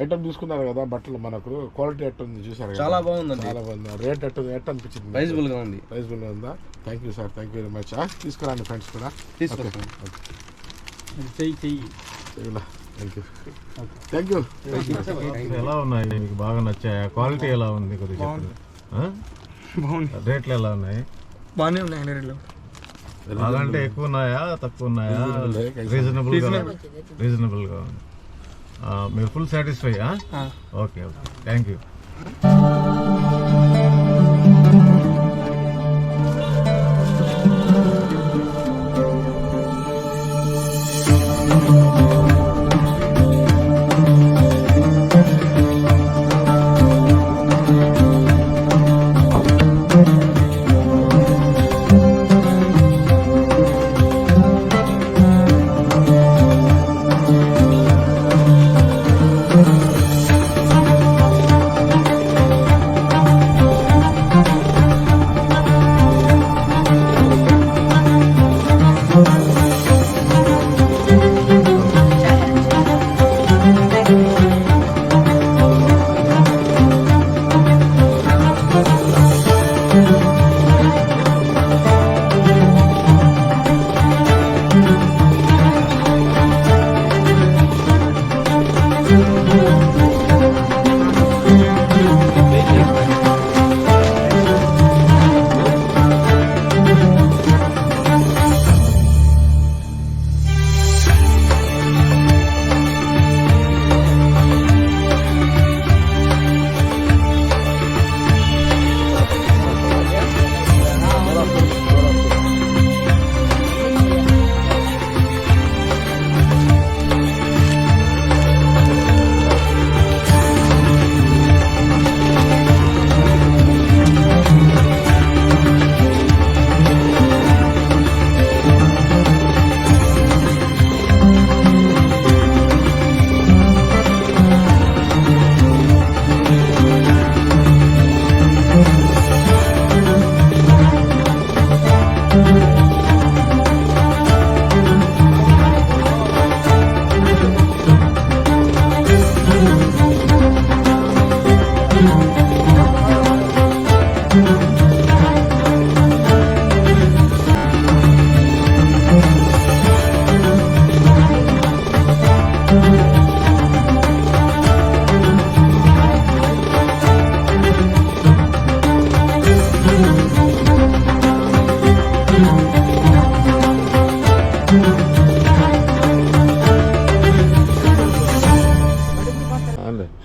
Item తీసుకున్నారు కదా బట్టలు, మనకు క్వాలిటీ ఎట్టుంది చూసారు? చాలా బాగుందండి. చాలా బాగుంది. రేట్ ఎట్ అనిపించింది? ప్రైజబుల్ గా ఉంది. ప్రైజబుల్ గా ఉందా? Thank you sir, thank you very much. తీసుకురండి ఫ్రెండ్స్ కూడా. Thank you. ఎలా ఉన్నాయి మీకు? బాగా నచ్చాయా? క్వాలిటీ ఎలా ఉంది? కొద్దిగా రేట్లు ఎలా ఉన్నాయి? బాగానే ఉన్నాయి రేట్లు. బాగంటే ఎక్కువ ఉన్నాయా తక్కువ ఉన్నాయా? రీజనబుల్ గా ఉంది. మీరు full satisfy? Okay okay, thank you.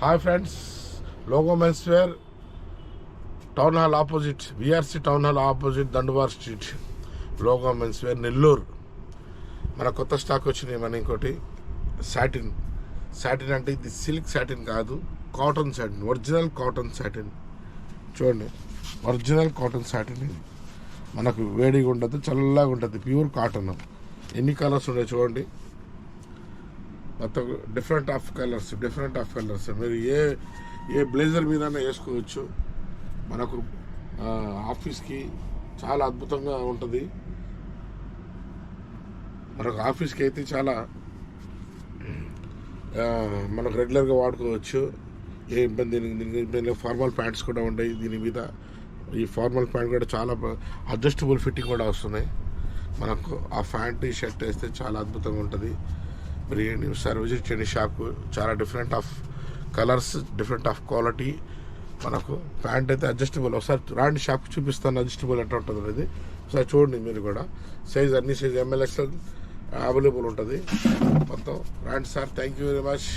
Hi friends, logo men's wear, town hall opposite, VRC town hall opposite, Danduvar street, logo men's wear, Nellore. మన కొత్త స్టాక్ వచ్చినాయి. మన ఇంకోటి సాటిన్. సాటిన్ అంటే ఇది సిల్క్ సాటిన్ కాదు, cotton satin, original cotton satin. చూడండి, original cotton satin. ఇది మనకు వేడిగా ఉండదు, చల్లగా ఉంటుంది, ప్యూర్ కాటన్. ఎన్ని కలర్స్ ఉన్నాయి చూడండి, మొత్తం డిఫరెంట్ ఆఫ్ కలర్స్. మీరు ఏ బ్లేజర్ మీద వేసుకోవచ్చు. మనకు ఆఫీస్కి చాలా అద్భుతంగా ఉంటుంది. మనకు ఆఫీస్కి అయితే చాలా మనకు రెగ్యులర్గా వాడుకోవచ్చు. ఏ ఇబ్బంది. ఫార్మల్ ప్యాంట్స్ కూడా ఉన్నాయి దీని మీద. ఈ ఫార్మల్ ప్యాంట్ కూడా చాలా అడ్జస్టబుల్ ఫిట్టింగ్ కూడా వస్తున్నాయి. మనకు ఆ ప్యాంట్ షర్ట్ వేస్తే చాలా అద్భుతంగా ఉంటుంది. మరి ఒకసారి విజిట్ చేయండి షాప్. చాలా different of colours, different of quality. మనకు ప్యాంట్ అయితే అడ్జస్టబుల్. ఒకసారి రాండి షాప్ చూపిస్తాను అడ్జస్టబుల్ ఎట్లా ఉంటుంది అనేది. ఒకసారి చూడండి మీరు కూడా. సైజ్ అన్ని సైజ్ ML XL అవైలబుల్ ఉంటుంది మొత్తం. రాండి sir, thank you very much.